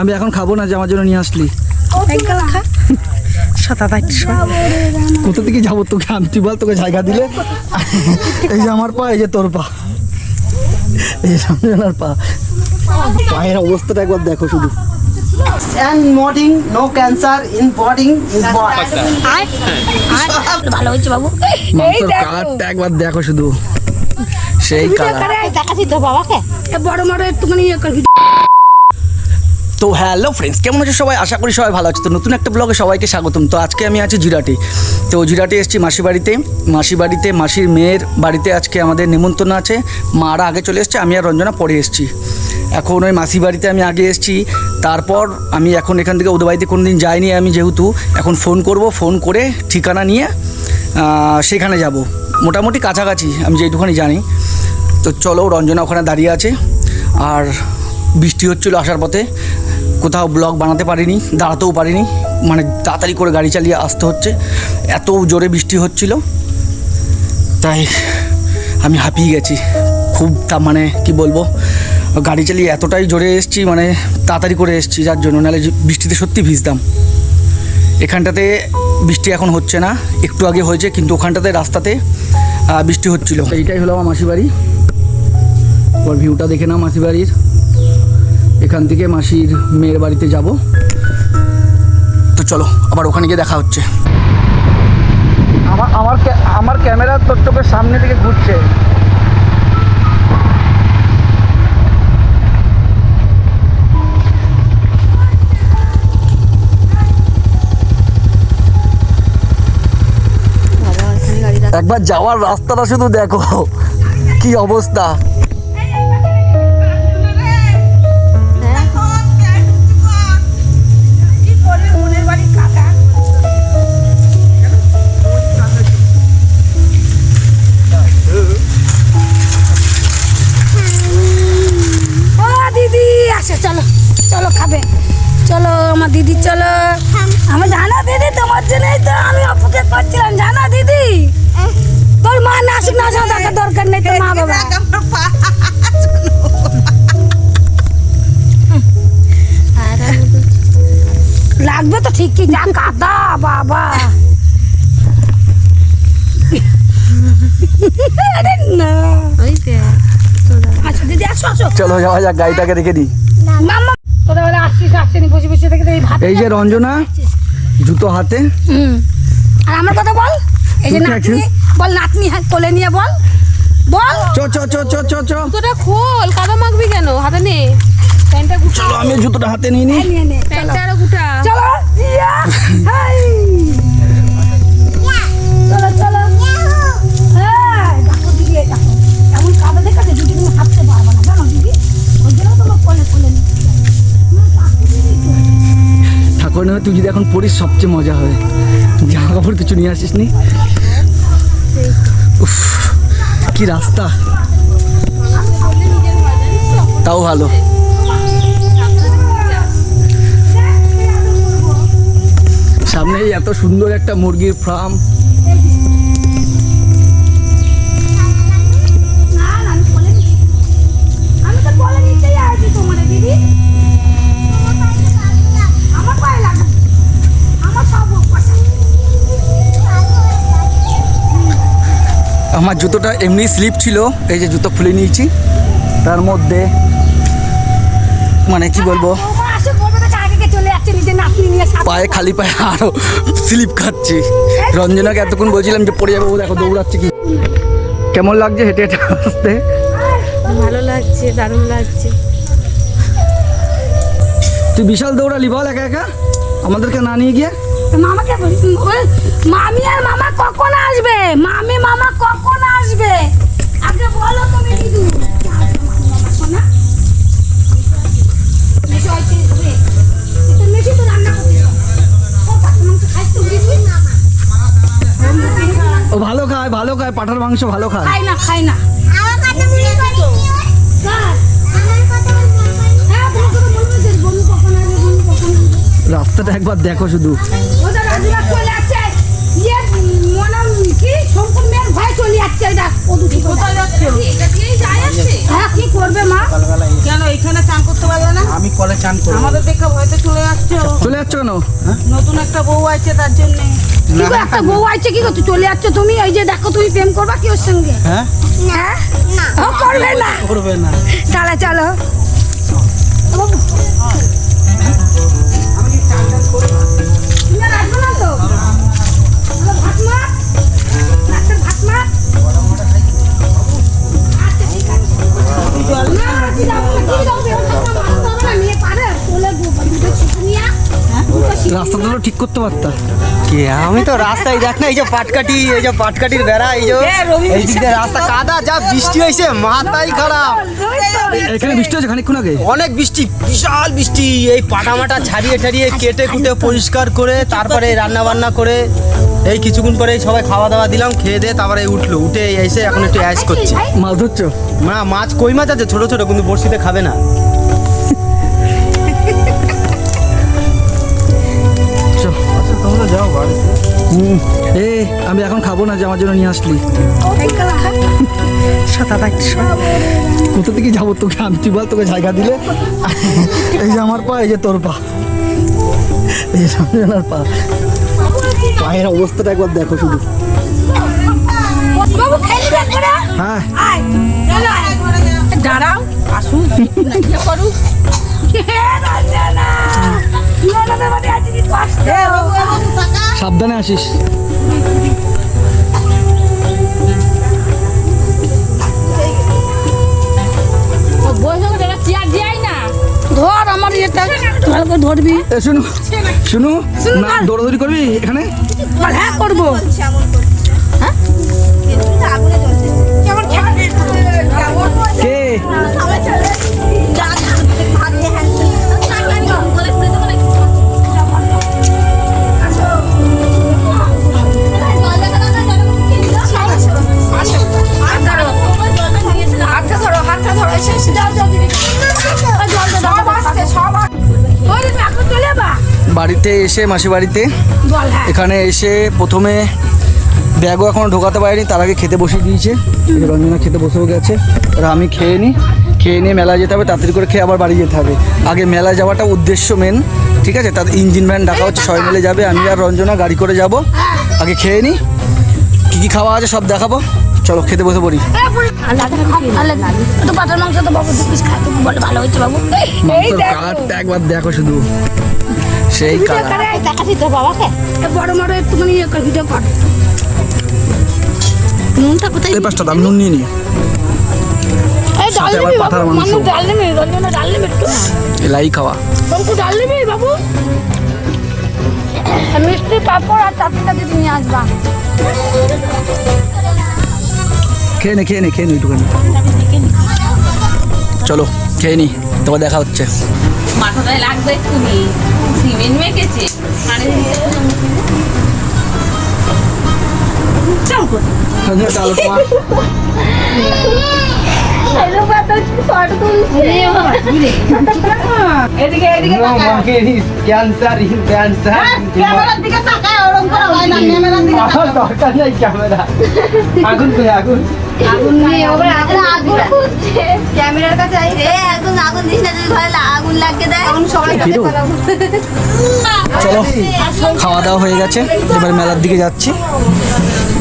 আমি এখন খাবো না যে আমার জন্য নিয়ে আসলি। কোথা থেকে যাবো তোকে আনতে বল, তোকে জায়গা দিলে। এই যে আমার পা, এই যে তোর পা, এই যে সামনের পা, পায়ের অবস্থাটা একবার দেখো শুধু। And nodding, no cancer in body is what? ভালো হয়েছে বাবু। মাংসের কালারটা একবার দেখো শুধু, সেই কালার। দেখাচ্ছি তো বাবাকে, বড় বড় একটুখানি তো হ্যালো ফ্রেন্ডস, কেমন আছো সবাই? আশা করি সবাই ভালো আছে। তো নতুন একটা ব্লগে সবাইকে স্বাগতম। তো আজকে আমি আছি জিরাটে। তো জিরাটে এসেছি মাসি বাড়িতে মাসির মেয়ের বাড়িতে আজকে আমাদের নেমন্তন্ন আছে। মারা আগে চলে এসছে, আমি আর রঞ্জনা পরে এসেছি। এখন ওই মাসি বাড়িতে আমি আগে এসেছি, তারপর আমি এখন এখান থেকে ওদের বাড়িতে কোনো দিন যাইনি আমি, যেহেতু এখন ফোন করব, ফোন করে ঠিকানা নিয়ে সেখানে যাব। মোটামুটি কাছাকাছি আমি যেটুখানি জানি। তো চলো, রঞ্জনা ওখানে দাঁড়িয়ে আছে, আর বৃষ্টি হচ্ছিলো আসার পথে, কোথাও ব্লগ বানাতে পারিনি, দাঁড়াতেও পারিনি, মানে তাড়াতাড়ি করে গাড়ি চালিয়ে আসতে হচ্ছে, এত জোরে বৃষ্টি হচ্ছিল। তাই আমি হাঁপিয়ে গেছি খুব, তা মানে কি বলবো, গাড়ি চালিয়ে এতটাই জোরে এসেছি, মানে তাড়াতাড়ি করে এসেছি, যার জন্য নাহলে বৃষ্টিতে সত্যি ভিজতাম। এখানটাতে বৃষ্টি এখন হচ্ছে না, একটু আগে হয়েছে, কিন্তু ওখানটাতে রাস্তাতে বৃষ্টি হচ্ছিল। এইটাই হলো আমার মাসি বাড়ি। ওর ভিউটা দেখে নাও মাসি বাড়ির। এখান থেকে মাসির মেয়ের বাড়িতে যাব। তো চলো, আবার ওখানে গিয়ে দেখা হচ্ছে। আমার ক্যামেরা তোর চোখের সামনে থেকে ঘুরছে। একবার যাওয়ার রাস্তাটা শুধু দেখো কি অবস্থা। চলো খাবে, চলো আমার দিদি, চলো। আমি জানো দিদি, তোমার জন্যই তো আমি অপেক্ষা করছিলাম, জানো দিদি। তোর মা না আসুক, না আসা দরকার নেই, তোর মা বাবা লাগবে তো ঠিকই, যা কাদা বাবা। না আচ্ছা দিদি, আসো আসো, চলো যাওয়া যাক, গাড়িটাকে রেখে দিই। এই যে রঞ্জনা জুতো হাতে, আর আমার কথা বল। এই যে নাতনি, বল নাতনি কোলে নিয়ে বল, বল চ চ চ চ চ চ। জুতোটা খোল, কাদা মাখবি কেন? হাতে নে প্যান্টটা গুটা। চলো আমি জুতোটা হাতে নিয়ে নি। প্যান্টটা আরো গুটা। চলো হাই, চলো চলো। হ্যাঁ দেখো দিদি, দেখো এমন কাদা দেখাচ্ছে, দিদি তুমি হাঁটতে পারবে না, জানো দিদি। ওই জন্য তোমার কোলে কোলে নিচ্ছি। ঠাকুর নেবে, তুই যদি এখন পড়িস সবচেয়ে মজা হবে। জামা কাপড় কিছু নিয়ে আসিস নি? উফ, কি রাস্তা, তাও ভালো। সামনে এত সুন্দর একটা মুরগির ফার্ম। আমি তো কোলে নিতেই আসছি তোমার দিদি। আমার জুতোটা এমনি স্লিপ ছিল, এই যে জুতো খুলে নিয়েছি, তার মধ্যে মানে কি বলবো, পায়ে খালি পায়ে আরো স্লিপ খাচ্ছি। রঞ্জনাকে এতক্ষণ বলছিলাম যে পড়ে যাবো, ও দেখো দৌড়াচ্ছে। কি কেমন লাগছে হেঁটে হেঁটে আসতে? ভালো লাগছে, দারুণ লাগছে। তুই বিশাল দৌড়ালি বল একা একা, আমাদেরকে না নিয়ে গিয়ে। মামাকে মামি আর মামা কখন আসবে? মামি মামা কখন আসবে আগে বলো তুমি দিদু। শোনা মেশো আইতে হবে, তো মেশো তো রান্না করতে ও পাঠার মাংস খাইতে দিবি না? ও ভালো খায়, পাঠার মাংস ভালো খায়। খাই না আমার কথা বলি তো স্যার, আমার কথা বলবো। হ্যাঁ তোমার কথা বলবো যে বন্ধু কখন আসবে, বন্ধু কখন আসবে। রাস্তাটা একবার দেখো শুধু। ওটা রাজুরা চলে যাচ্ছে, ইয়ে মনে কি শঙ্কর মেয়ের ভয় চলে যাচ্ছে। এটা ও দুটি কোথায় যাচ্ছে? এটা দিয়েই যায় আছে। হ্যাঁ কি করবে মা? কেন এইখানে চান করতে পারলে না? আমি কলে চান করব। আমাদের দেখে ভয়তে চলে আসছো। চলে যাচ্ছ কেন? নতুন একটা বউ আছে তার জন্য। কি গো, একটা বউ আছে কি গো, তুই চলে যাচ্ছ তুমি? এই যে দেখো তুমি প্রেম করবা কি ওর সঙ্গে? হ্যাঁ হ্যাঁ ও করবে না, করবে না। তাহলে চলো। তুমি আর আসবে না তো? তাহলে ভাত মার, রাতের ভাত মার। আচ্ছা, ঠিক আছে। না, কি যাবো না, কি যাবো, এরকম কথা মানতে হবে না, মেয়ে পারে, কোলে দুটো শিশু নিয়ে, দুটো শিশু রাস্তাটা তো ঠিক করতে পারতা। কে আমি তো রাস্তায় দেখ না, এই যে পাটকাটি, এই যে পাটকাটির বেড়া, এই যে এই দিক দিয়ে রাস্তা কাদা, যা বৃষ্টি হয়েছে মাথাই খারাপ। এখানে বৃষ্টি হয়েছে খানিকক্ষণ আগে। অনেক বৃষ্টি, বিশাল বৃষ্টি। এই পাটামাটা ছাড়িয়ে ছাড়িয়ে কেটে কুটে পরিষ্কার করে তারপরে রান্না বান্না করে এই কিছুক্ষণ পরে সবাই খাওয়া দাওয়া দিলাম, খেয়ে দিয়ে তারপরে উঠলো, উঠে এসে এখন একটু অ্যাশ করছি। মাছ ধরছো? না মাছ, কই মাছ আছে ছোট ছোট, কিন্তু বড়শিতে খাবে না। তোমরা যাও বাড়ি। এ আমি এখন খাবো না যে আমার জন্য নিয়ে আসলি। কোথা থেকে যাবো তোকে আমি? তুই বল, তোকে জায়গা দিলে। এই যে আমার পা, এই যে তোর পা, এই যে রঞ্জনার পা। পায়ের অবস্থাটা একবার দেখো শুধু। বাবু খেলি দেখো না। হ্যাঁ আয়, চলো আয়। দাঁড়াও, আসুন ইয়ে করুক। সাবধানে আসিস। ধর আমার ইয়েটা ভালো করে ধরবি। এ শুনু শুনু, না দৌড়াদৌড়ি করবি এখানে? হ্যাঁ করবো। কে? বাড়িতে এসে, মাসি বাড়িতে এখানে এসে প্রথমে ব্যাগও এখনো ঢোকাতে পারিনি, তার আগে খেতে বসিয়ে দিয়েছে। এই যে রঞ্জনা খেতে বসেও গেছে। আর আমি খেয়ে নিয়ে মেলায় যেতে হবে, তাড়াতাড়ি করে খেয়ে আবার বাড়ি যেতে হবে। আগে মেলায় যাওয়াটা উদ্দেশ্য মেন, ঠিক আছে? তার ইঞ্জিন ভ্যান ডাকা হচ্ছে, সবাই মিলে যাবে, আমি আর রঞ্জনা গাড়ি করে যাব। আগে খেয়ে নিই, কী কী খাওয়া আছে সব দেখাবো। চলো খেতে বসে পড়ি। পাটার মাংস তো বাবু 2 পিস খাইতে বলে ভালো হয়েছে বাবু। মাংসের কালারটা একবার দেখো শুধু, সেই কালার। দেখাচ্ছি তো বাবাকে, বড় বড় একটুখানি ভিডিও কর। নুনটা কোথায়? এই পাঁচটা দাম নুন নিয়ে নিয়ে। এই ডাল সাথে আবার নিবি পাঠার বাবু, মাংস। মানুষ ডাল নিবি, রঞ্জনা ডাল নিবি একটু। এলাই খাওয়া। একটু ডাল নিবি বাবু। মিষ্টি পাঁপড় আর চাটনিটা দিদি নিয়ে আসবা। খেয়ে নে একটুখানি। চলো খেয়ে নি, তোমার দেখা হচ্ছে। মাথাটায় লাগবে তুমি সিমেন্ট মেখেছে এদিকে এদিকে ক্যান্সার ক্যামেরার দিকে তাকায়, ওরকম করে হয় না, ক্যামেরার দিকে তাকায়। দরকার নেই ক্যামেরা। আগুন তো আগুন। আগুন নেই, ওবার আগুন খুঁজছে ক্যামেরার কাছে। আগুন দিস না, যদি ঘরে আগুন লাগিয়ে দেয় এখন সবাই হিরো। চলো খাওয়া দাওয়া হয়ে গেছে, এবার মেলার দিকে যাচ্ছি।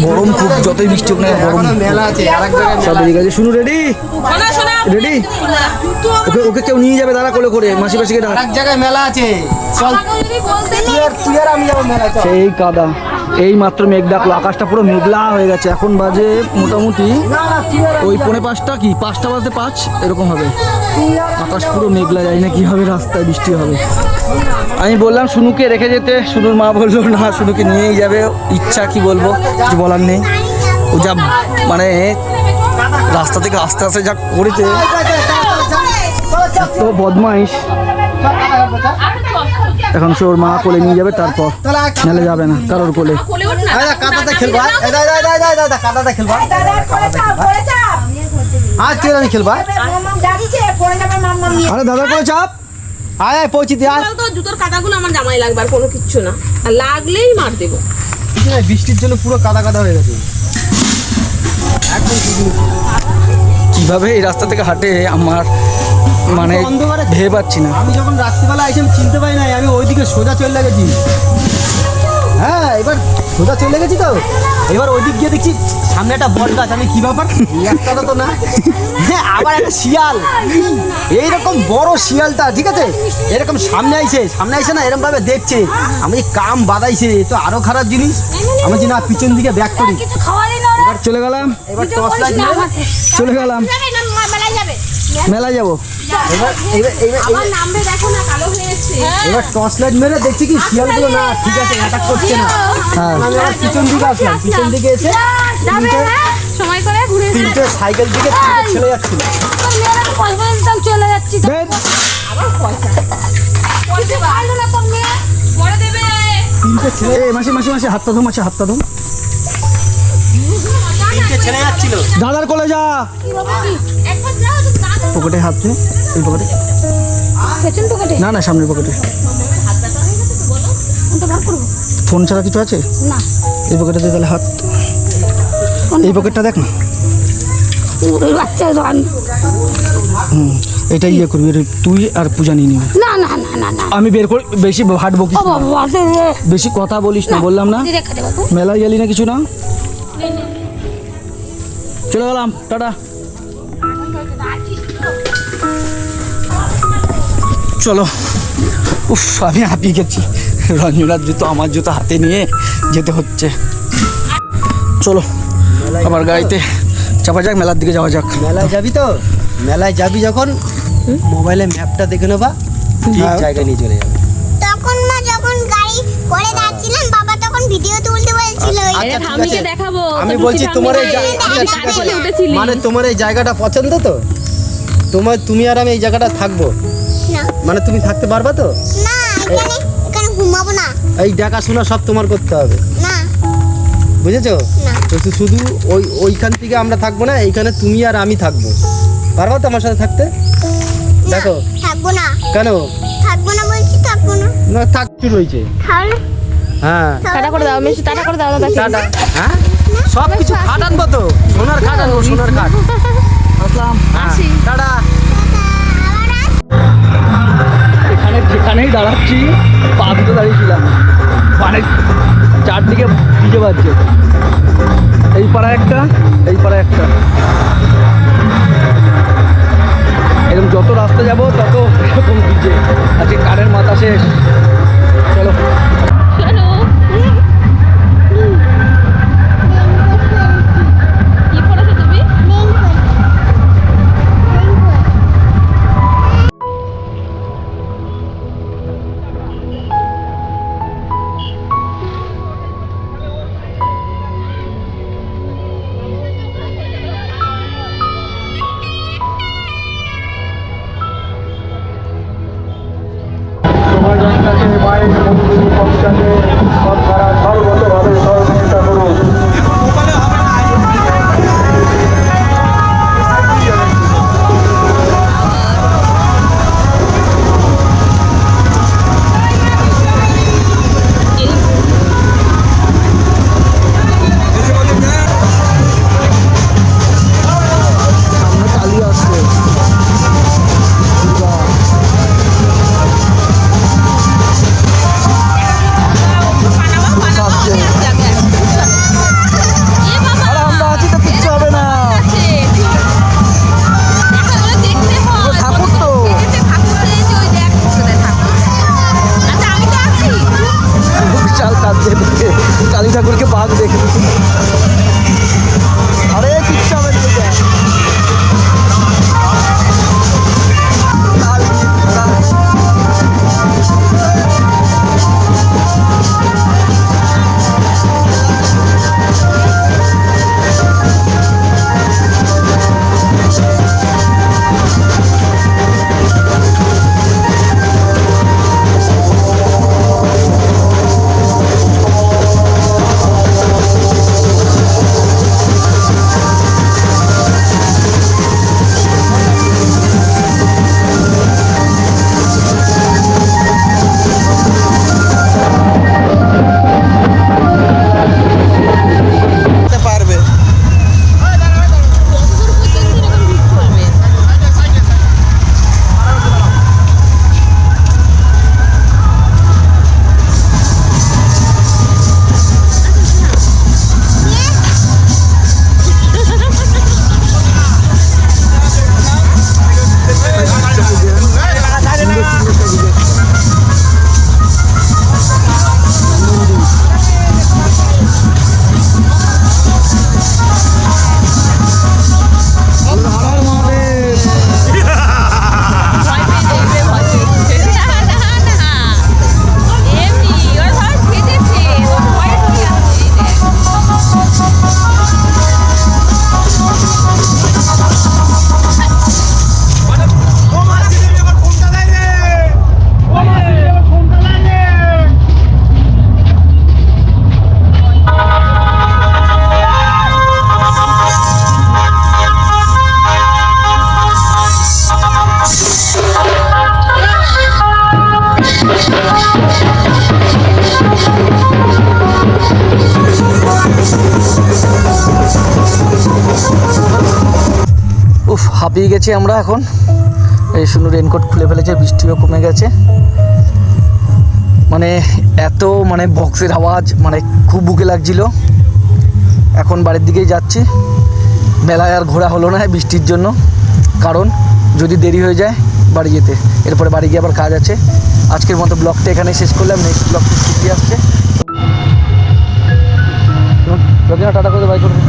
গরম খুব, যতই বৃষ্টি হোক না গরম। মেলা আছে আর এক জায়গায় সব বেরিয়ে গেছে। শুনু রেডি রেডি? ওকে কেউ নিয়ে যাবে, দাঁড়া কোলে করে, মাসি মাসিকে ডাক। আর এক জায়গায় মেলা আছে, চল তুই আর আমি যাবো মেলা, চল। সেই কাদা, এই মাত্র মেঘ ডাকলো, আকাশটা পুরো মেঘলা হয়ে গেছে। এখন বাজে মোটামুটি ওই 4:45 কি 5টা বাজতে 5 এরকম হবে। আকাশ পুরো মেঘলা, যায় না কি হবে, রাস্তায় বৃষ্টি হবে। আমি বললাম শুনুকে রেখে যেতে, শুনুর মা বললো না, শুনুকে নিয়েই যাবে। ইচ্ছা কি বলবো, কিছু বলার নেই। ও যা মানে রাস্তা থেকে আস্তে আস্তে যা করেছে, তো বদমাইশ। এখন সে ওর মা কোলে নিয়ে যাবে, তারপর মেলে যাবে না কারোর কোলে। কাদাতে খেলবা, কাদাতে খেলবা, আজ তুই আমি খেলবা। আরে দাদা কোলে চাপ, আয় আয় পৌঁছি দিয়ে আয়। তো জুতোর কাঁটাগুলো আমার জামাই লাগবে, আর কোনো কিচ্ছু না, আর লাগলেই মার দেবো। বৃষ্টির জন্য পুরো কাদা কাদা হয়ে গেছে। কিভাবে এই রাস্তা থেকে হাঁটে আমার মানে অন্ধকারে ভেবে পাচ্ছি না। আমি যখন রাত্রিবেলা আইসি আমি চিনতে পারি নাই, আমি ওইদিকে সোজা চলে গেছি। হ্যাঁ এবার সোজা চলে গেছি তো, এবার ওই দিক গিয়ে দেখছি সামনে একটা বট গাছ। আমি কি ব্যাপার, একটা তো না, হ্যাঁ আবার একটা শিয়াল, এইরকম বড় শিয়ালটা ঠিক আছে এরকম সামনে আইসে না এরকম ভাবে দেখছে। আমি কাম বাদাইছে, এ তো আরো খারাপ জিনিস। আমি যে না পিছন দিকে ব্যাক করি, কিছু খাওয়ালি না ওরা? এবার চলে গেলাম, এবার টর্চ লাইট চলে গেলাম, মেলায় যাবো। আমার নামবে দেখো না কালো হয়েছে। এবার টর্চ লাইট মেরে দেখছি কি শিয়ালগুলো না ঠিক আছে অ্যাটাক করছে না। হ্যাঁ আমি আবার পিছন দিকে আসলাম, পিছন দিকে এসে সময় করে ঘুরে এসে তিনটে সাইকেল দিকে ছেড়ে যাচ্ছিল। তোর মেয়েরা তো পয়সা দিতাম, চলে যাচ্ছি তো। বেদ, কিছু খাইলো না তোর মেয়ে? পরে দেবে। তিনটে ছেলে এই মাসি হাতটা ধুম, হাতটা ধুম। তিনটে ছেড়ে যাচ্ছিল। দাদার কোলে যা, একবার যাও তো দাদা পকেটে হাত দে, এই পকেটে পেছন পকেটে? না সামনের পকেটে। কোনটা বার করবো? ফোন ছাড়া কিছু আছে? না। এই পকেটে দে তাহলে হাত, এই পকেটটা দেখ না। ওই বাচ্চা এটা ইয়ে করবি, তুই আর পূজা নিয়ে নিবি। না না না না না। আমি বের করে বেশি হাট বকিস ও না, বাবা বাসে রে। বেশি কথা বলিস না, বললাম না রেখে দে বাবু। মেলায় গেলি না কিছু না। চলে গেলাম, টাটা। চলো, উফ আমি হাঁপিয়ে গেছি। রঞ্জনার জুতো আমার জুতো হাতে নিয়ে যেতে হচ্ছে। চলো আবার গাড়িতে চাপা যাক, মেলার দিকে যাওয়া যাক। মেলায় যাবি তো, মেলায় যাবি যখন মোবাইলে ম্যাপটা দেখে নেবা, ঠিক জায়গায় নিয়ে চলে যাবে। তখন মা যখন গাড়ি করে যাচ্ছিলাম বাবা তখন ভিডিও তুলতে বলছিল। আচ্ছা, ঠিক ঠাম্মিকে আছে। দেখাবো। আমি তো বলছি ঠাম্মি তোমার এই নাই, আচ্ছা, আমি ঠিক কার আছে। কোলে উঠেছিলি? মানে তোমার এই জায়গাটা পছন্দ তো, তুমি আর আমি এই জায়গাটা থাকবো, না মানে তুমি থাকতে পারবা তো? না এখানে এখানে ঘুমাবো না। এই দেখাশোনা সব তোমার করতে হবে, না বুঝেছো? না। তো শুধু ওইখান থেকে আমরা থাকবো না, এইখানে তুমি আর আমি থাকবো। পারবা তো আমার সাথে থাকতে? দেখো থাকবো না। কেন থাকবো না বলছি, থাকবো না। না থাকতে রয়েছে। তাহলে হ্যাঁ টাটা করে দাও মেশি, টাটা করে দাও দাদাকে। টাটা। হ্যাঁ সব কিছু খাট আনবো তো, সোনার খাট আনবো, সোনার খাট। আসলাম, আসি। টাটা। যেখানেই দাঁড়াচ্ছি পা দুটো দাঁড়িয়েছিলাম, মানে চারদিকে ডিজে বাজছে, এই পাড়ায় একটা, এই পাড়ায় একটা, এরকম যত রাস্তা যাব তত এরকম ডিজে। আজকে কারের মাথা শেষ। চলো চলো। কি পড়েছো তুমি? সামনে কালী আসছে। আরে আমরা আছি তো, কিচ্ছু হবে না। ঠাকুর তো বিশাল কাঁদছে, কালী ঠাকুরকে বাঘ দেখে। আরে কিচ্ছু হবে না। হাঁপিয়ে গেছি আমরা এখন। এই শুধু রেনকোট খুলে ফেলেছে, বৃষ্টিও কমে গেছে। মানে এত মানে বক্সের আওয়াজ মানে খুব বুকে লাগছিল। এখন বাড়ির দিকেই যাচ্ছি। মেলায় আর ঘোরা হলো না বৃষ্টির জন্য, কারণ যদি দেরি হয়ে যায় বাড়ি যেতে, এরপরে বাড়ি গিয়ে আবার কাজ আছে। আজকের মতো ব্লগটা এখানেই শেষ করলাম। নেক্সট ব্লগটা শিখিয়ে আসছে। টাটা করে বাই করবে।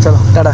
চলো টাটা।